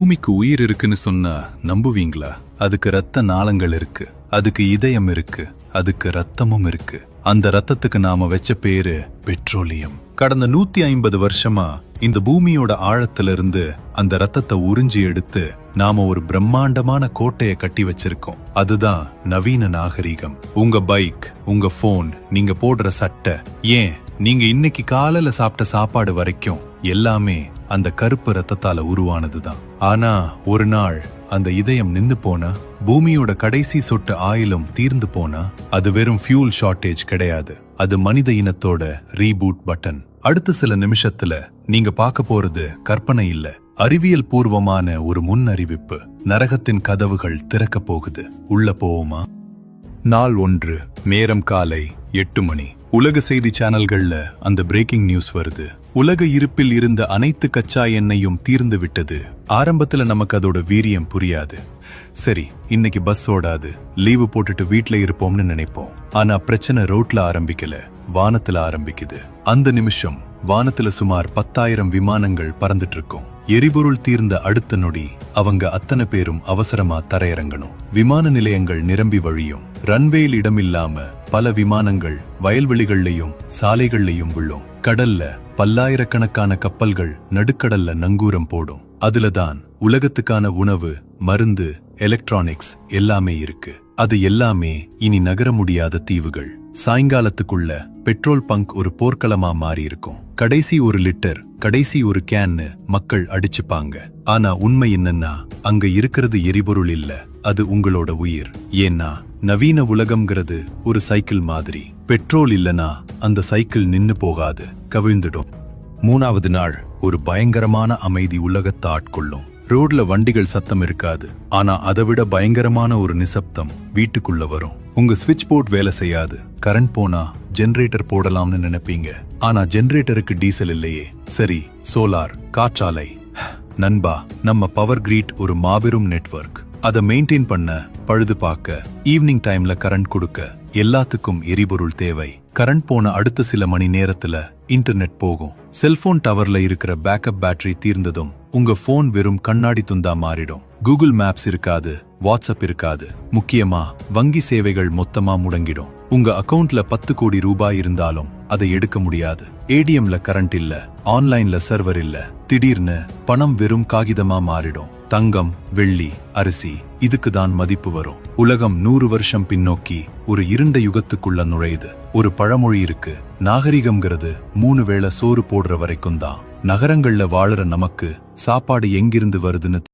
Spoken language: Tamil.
பூமிக்கு உயிர் இருக்குன்னு சொன்னா நம்புவீங்களா? அதுக்கு ரத்த நாளங்கள் இருக்கு, அதுக்கு இதயம் இருக்கு, அதுக்கு ரத்தமும் இருக்கு. அந்த ரத்தத்துக்கு நாம வச்ச பேரு பெட்ரோலியம். கடந்த 150 வருஷமா இந்த பூமியோட ஆழத்திலிருந்து அந்த ரத்தத்தை உறிஞ்சி எடுத்து நாம ஒரு பிரம்மாண்டமான கோட்டையை கட்டி வச்சிருக்கோம். அதுதான் நவீன நாகரிகம். உங்க பைக், உங்க போன், நீங்க போடுற சட்டை, ஏன் நீங்க இன்னைக்கு காலையில சாப்பிட்ட சாப்பாடு வரைக்கும் எல்லாமே அந்த கருப்பு ரத்தத்தால உருவானதுதான். ஆனா ஒரு நாள் அந்த இதயம் நின்னு போனா, பூமியோட கடைசி சொட்டு ஆயிலும் தீர்ந்து போனா, அது வெறும் ஃபியூல் ஷார்டேஜ் கிடையாது, அது மனித இனத்தோட ரீபூட் பட்டன். அடுத்த சில நிமிஷத்துல நீங்க பார்க்க போறது கற்பனை இல்ல, அறிவியல் பூர்வமான ஒரு முன் அறிவிப்பு. நரகத்தின் கதவுகள் திறக்க போகுது. உள்ள போவோமா? நாள் 1, நேரம் காலை 8 மணி. உலக செய்தி சேனல்கள்ல அந்த பிரேக்கிங் நியூஸ் வருது. உலக இருப்பில் இருந்த அனைத்து கச்சா எண்ணெயும் தீர்ந்து விட்டது. ஆரம்பத்துல நமக்கு அதோட வீரியம் புரியாது. சரி, இன்னைக்கு பஸ் ஓடாது, லீவு போட்டுட்டு வீட்ல இருப்போம்னு நினைப்போம். ஆனா பிரச்சனை ரோட்ல ஆரம்பிக்கல, வானத்துல ஆரம்பிக்குது. அந்த நிமிஷம் வானத்துல சுமார் 10,000 விமானங்கள் பறந்துட்டு இருக்கும். எரிபொருள் தீர்ந்த அடுத்த நொடி அவங்க அத்தனை பேரும் அவசரமா தரையிறங்கணும். விமான நிலையங்கள் நிரம்பி வழியும். ரன்வேயில் இடமில்லாம பல விமானங்கள் வயல்வெளிகள்லயும் சாலைகள்லயும் விழும். கடல்ல பல்லாயிரக்கணக்கான கப்பல்கள் நடுக்கடல்ல நங்கூரம் போடும். அதுலதான் உலகத்துக்கான உணவு, மருந்து, எலக்ட்ரானிக்ஸ் எல்லாமே இருக்கு. அது எல்லாமே இனி நகர முடியாத தீவுகள். சாயங்காலத்துக்குள்ள பெட்ரோல் பங்க் ஒரு போர்க்களமா மாறி இருக்கும். கடைசி 1 லிட்டர், கடைசி 1 கேன்னு மக்கள் அடிச்சுப்பாங்க. ஆனா உண்மை என்னன்னா, அங்க இருக்கிறது எரிபொருள் இல்ல, அது உங்களோட உயிர். ஏன்னா நவீன உலகம்ங்கிறது ஒரு சைக்கிள் மாதிரி. பெட்ரோல் இல்லனா அந்த சைக்கிள் நின்னு போகாது, கவிழ்ந்துடும். 3வது நாள் ஒரு பயங்கரமான அமைதி உலகத்தை ஆட்கொள்ளும். ரோட்ல வண்டிகள் சத்தம் இருக்காது, ஆனா அதை விட பயங்கரமான ஒரு நிசப்தம் வீட்டுக்குள்ள வரும். உங்க ஸ்விட்ச் போர்ட் வேலை செய்யாது. கரண்ட் போனா ஜெனரேட்டர் போடலாம்னு நினைப்பீங்க, ஆனா ஜெனரேட்டருக்கு டீசல் இல்லையே. சரி, சோலார், காற்றாலை. நண்பா, நம்ம பவர் கிரிட் ஒரு மாபெரும் நெட்வொர்க். அதை மெயின்டைன் பண்ண, பழுது பார்க்க, ஈவினிங் டைம்ல கரண்ட் கொடுக்க, எல்லாத்துக்கும் எரிபொருள் தேவை. கரண்ட் போன அடுத்த சில மணி நேரத்துல இன்டர்நெட் போகும். செல்போன் டவர்ல இருக்கிற பேக்கப் பேட்டரி தீர்ந்ததும் உங்க போன் வெறும் கண்ணாடி துண்டா மாறிடும். கூகுள் மேப்ஸ் இருக்காது, வாட்ஸ்அப் இருக்காது, முக்கியமா வங்கி சேவைகள் மொத்தமா முடங்கிடும். உங்க அக்கவுண்ட்ல 10 கோடி ரூபாய் இருந்தாலும் அதை எடுக்க முடியாது. ஏடிஎம்ல கரண்ட் இல்ல, ஆன்லைன்ல சர்வர் இல்ல. திடீர்னு பணம் வெறும் காகிதமா மாறிடும். தங்கம், வெள்ளி, அரிசி, இதுக்கு தான் மதிப்பு வரும். உலகம் 100 வருஷம் பின்னோக்கி ஒரு இருண்ட யுகத்துக்குள்ள நுழையுது. ஒரு பழமொழி இருக்கு, நாகரிகம்ங்கிறது 3 வேளை சோறு போடுற வரைக்கும் தான். நகரங்கள்ல வாழுற நமக்கு சாப்பாடு எங்கிருந்து வருதுன்னு